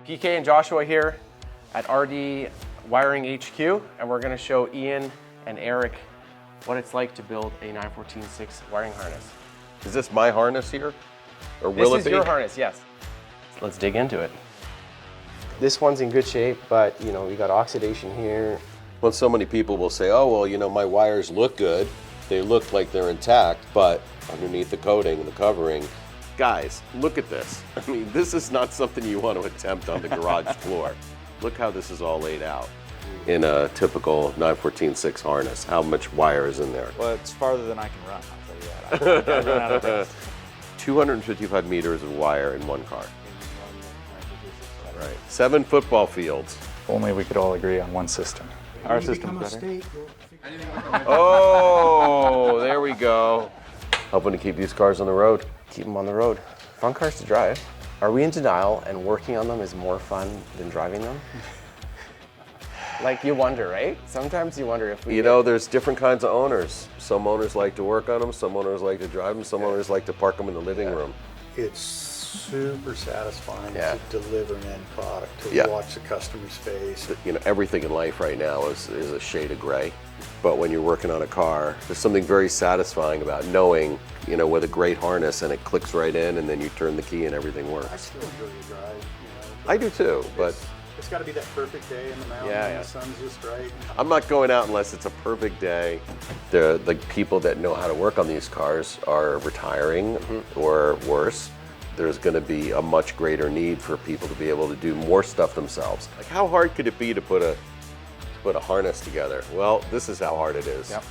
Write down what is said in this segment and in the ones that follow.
PK and Joshua here at RD Wiring HQ, and we're going to show Ian and Eric what it's like to build a 914.6 wiring harness. Is this my harness here? Or will it be? This is your harness, yes. Let's dig into it. This one's in good shape, but you know, we got oxidation here. Well, so many people will say, oh, well, you know, my wires look good. They look like they're intact, but underneath the coating and the covering, guys, look at this. I mean, this is not something you want to attempt on the garage floor. Look how this is all laid out in a typical 914.6 harness. How much wire is in there? Well, it's farther than I can run, I'll tell you that. I run out of breath. 255 meters of wire in one car. Right. 7 football fields. If only we could all agree on one system. Our system's better. Oh, there we go. Helping to keep these cars on the road. Keep them on the road. Fun cars to drive. Are we in denial and working on them is more fun than driving them? Like, you wonder, right? Sometimes you wonder if we You know, there's different kinds of owners. Some owners like to work on them, some owners like to drive them, some owners like to park them in the living room. It's super satisfying Yeah. to deliver an end product, to watch the customer's face. You know, everything in life right now is a shade of gray. But when you're working on a car, there's something very satisfying about knowing, you know, with a great harness and it clicks right in and then you turn the key and everything I works. still enjoy the drive, you know. I do too, but It's got to be that perfect day in the mountains, Yeah. the sun's just right. I'm not going out unless it's a perfect day. The people that know how to work on these cars are retiring or worse. There's going to be a much greater need for people to be able to do more stuff themselves. Like, how hard could it be to put a harness together? Well, this is how hard it is. Yep.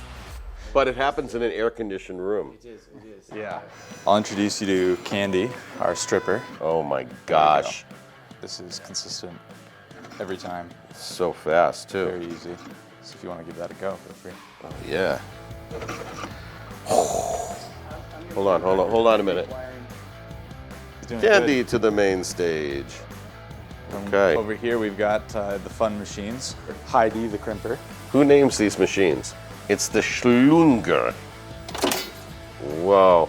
But it happens in an air-conditioned room. It is. Yeah. I'll introduce you to Candy, our stripper. Oh my gosh. This is consistent every time. So fast too. Very easy. So if you want to give that a go, feel free. Oh, yeah. Hold on a minute. He's doing Candy good. to the main stage. From Okay. Over here we've got the fun machines. Heidi, the crimper. Who names these machines? It's the Schlunger. Whoa,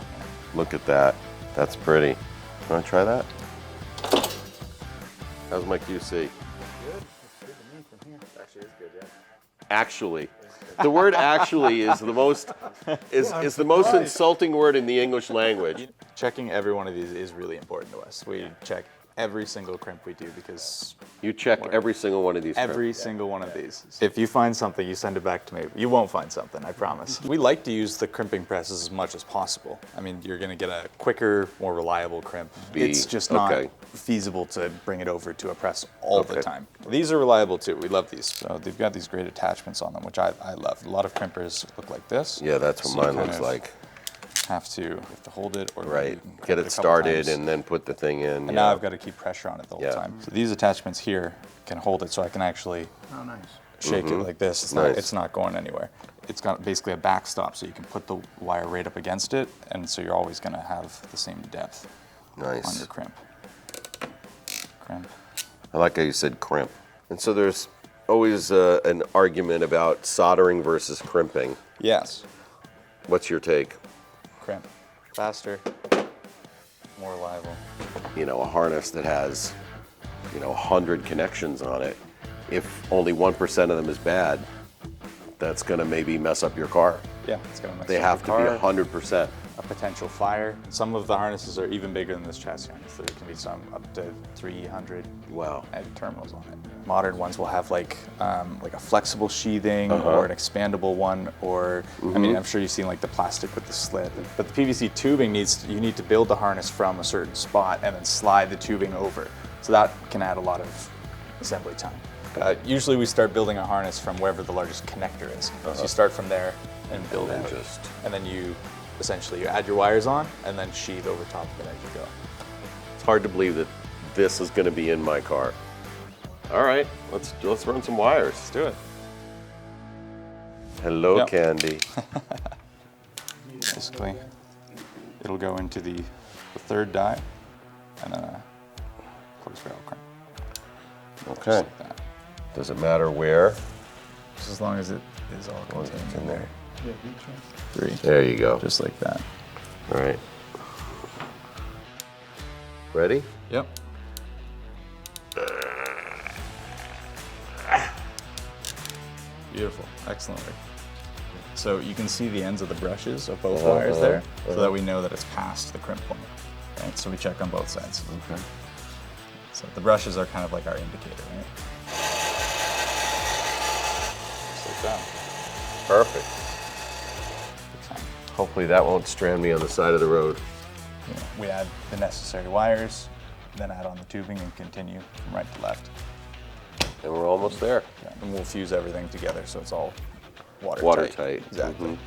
look at that. That's pretty. Want to try that? How's my QC? Actually, the word "actually" is the most the most insulting word in the English language. Checking every one of these is really important to us. We check every single crimp we do because You check every single one of these. every single one of these. If you find something, you send it back to me. You won't find something, I promise. We like to use the crimping presses as much as possible. I mean, you're gonna get a quicker, more reliable crimp. It's just not feasible to bring it over to a press all the time. These are reliable too, we love these. So they've got these great attachments on them, which I love. A lot of crimpers look like this. Yeah, that's what So you mine kind looks of like. Have to hold it or Right. you can Get crimp it a couple started times. and then put the thing in. And now I've got to keep pressure on it the whole Yeah. time. So these attachments here can hold it so I can actually Oh, nice. shake it like this. It's, Nice. it's not going anywhere. It's got basically a backstop so you can put the wire right up against it, and so you're always going to have the same depth on Nice. your crimp. Crimp. I like how you said crimp. And so there's always an argument about soldering versus crimping. Yes, What's your take? crimp. Faster, more reliable. You know, a harness that has, 100 connections on it, if only 1% of them is bad, that's gonna maybe mess up your car. Yeah, it's going to mess They up have your to be car. 100%. A potential fire. Some of the harnesses are even bigger than this chassis harness. There can be some up to 300 Wow. terminals on it. Modern ones will have like a flexible sheathing or an expandable one, or I mean, I'm sure you've seen like the plastic with the slit. But the PVC tubing you need to build the harness from a certain spot and then slide the tubing over. So that can add a lot of assembly time. Usually we start building a harness from wherever the largest connector is. So you start from there and build And out. then just- And then you add your wires on and then sheathe over top of it as you go. It's hard to believe that this is gonna be in my car. All right, let's run some wires. Let's do it. Hello, Yep. Candy. Basically, it'll go into the third die and then a closed barrel crimp. Okay. Just like that. Does it matter where? Just as long as it is all Once contained it's in there. 3. There you go. Just like that. All right. Ready? Yep. Beautiful, excellent work. So you can see the ends of the brushes of both wires there, so that we know that it's past the crimp point. Right? So we check on both sides. Okay. So the brushes are kind of like our indicator, right? Just like that. Perfect. Hopefully that won't strand me on the side of the road. You know, we add the necessary wires, then add on the tubing and continue from right to left. And we're almost there. Yeah, and we'll fuse everything together so it's all watertight. Watertight. Exactly.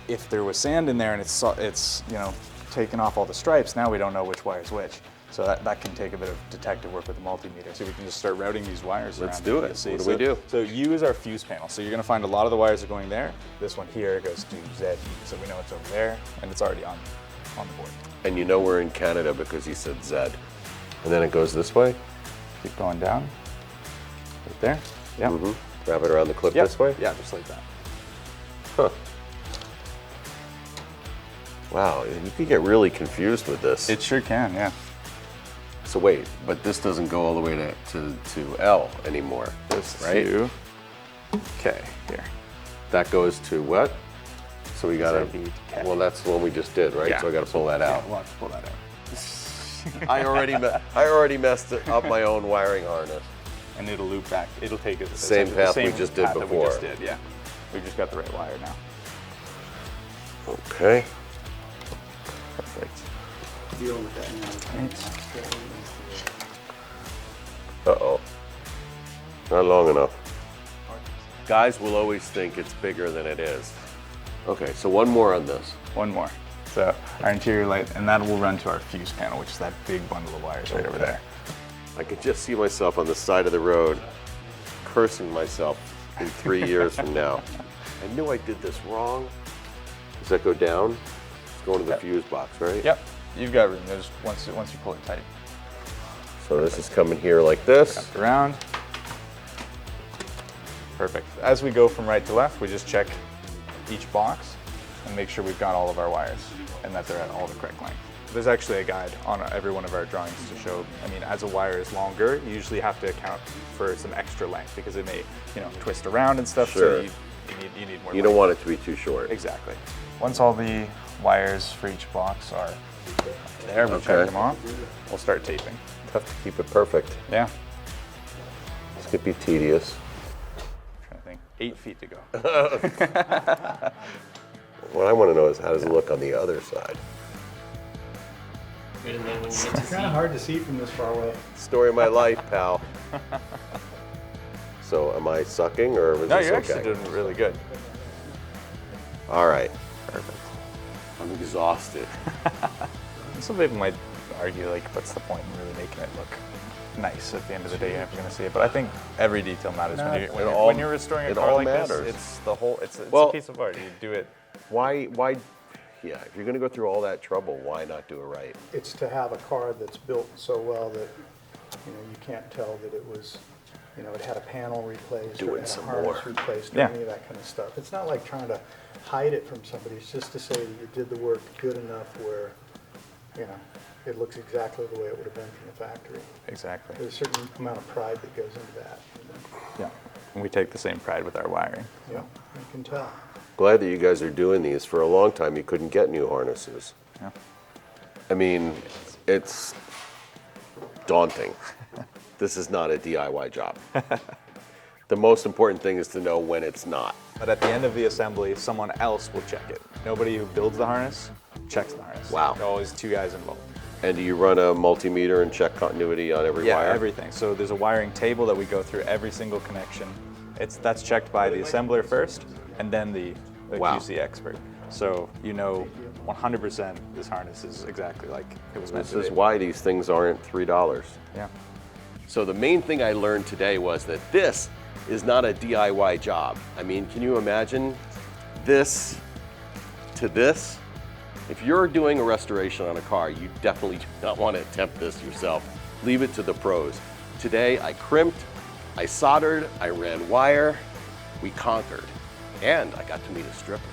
If there was sand in there and it's you know taken off all the stripes, now we don't know which wire's which. So that can take a bit of detective work with the multimeter. So we can just start routing these wires around. Let's do it. See. What do we do? So U is our fuse panel. So you're going to find a lot of the wires are going there. This one here goes to ZE. So we know it's over there and it's already on the board. And you know we're in Canada because he said Z. And then it goes this way? Keep going down. Right there. Yeah. Mm-hmm. Wrap it around the clip Yep. this way? Yeah, just like that. Huh. Wow, you could get really confused with this. It sure can, yeah. So wait, but this doesn't go all the way to L anymore, This right? to K here. That goes to what? So we gotta, ZB to K. well, that's the one we just did, right? Yeah. So I gotta pull that out. Yeah, we'll have to pull that out. I already messed up my own wiring harness. And it'll loop back. It'll take it Same path we just did path that we before. just did, yeah. We just got the right wire now. Okay. Perfect. Deal with that now. Uh-oh. Not long enough. Guys will always think it's bigger than it is. Okay, so one more on this. One more. So our interior light, and that will run to our fuse panel, which is that big bundle of wires right over there. I could just see myself on the side of the road cursing myself in 3 years from now. I knew I did this wrong. Does that go down? It's going to the fuse box, right? Yep, you've got room. There's once you pull it tight. So this is coming here like this. Wrapped around. Perfect. As we go from right to left, we just check each box and make sure we've got all of our wires and that they're at all the correct length. There's actually a guide on every one of our drawings to show, I mean, as a wire is longer, you usually have to account for some extra length because it may, you know, twist around and stuff, Sure. so you need more You length. don't want it to be too short. Exactly. Once all the wires for each box are there, we'll Okay. check them off, we'll start taping. Tough to keep it perfect. Yeah. This could be tedious. Trying to think. 8 feet to go. What I want to know is how does it look on the other side? It's kind of hard to see from this far away. Story of my life, pal. So am I sucking or was No, this you're okay? actually doing really good. All right. Perfect. I'm exhausted. Some people might argue, like, what's the point in really making it look nice at the end of the day? You're never going to see it. But I think every detail matters when you're restoring a it car all like matters. this. It's the whole. It's Well- a piece of art. You do it. Why, yeah, if you're going to go through all that trouble, why not do it right? It's to have a car that's built so well that, you know, you can't tell that it was, you know, it had a panel replaced, Doing or it had a some harness more. replaced, or Yeah. any of that kind of stuff. It's not like trying to hide it from somebody. It's just to say that you did the work good enough where, you know, it looks exactly the way it would have been from the factory. Exactly. There's a certain amount of pride that goes into that. Yeah. And we take the same pride with our wiring. Yeah, you can tell. Glad that you guys are doing these. For a long time, you couldn't get new harnesses. Yeah. I mean, it's daunting. This is not a DIY job. The most important thing is to know when it's not. But at the end of the assembly, someone else will check it. Nobody who builds the harness checks the harness. Wow. There are always 2 guys involved. And do you run a multimeter and check continuity on every Yeah, wire? everything. So there's a wiring table that we go through every single connection. That's checked by the assembler first, and then the Wow. QC expert. So you know 100% this harness is exactly like it was meant This to is be. why these things aren't $3. Yeah. So the main thing I learned today was that this is not a DIY job. I mean, can you imagine this to this? If you're doing a restoration on a car, you definitely do not want to attempt this yourself. Leave it to the pros. Today, I crimped, I soldered, I ran wire, we conquered, and I got to meet a stripper.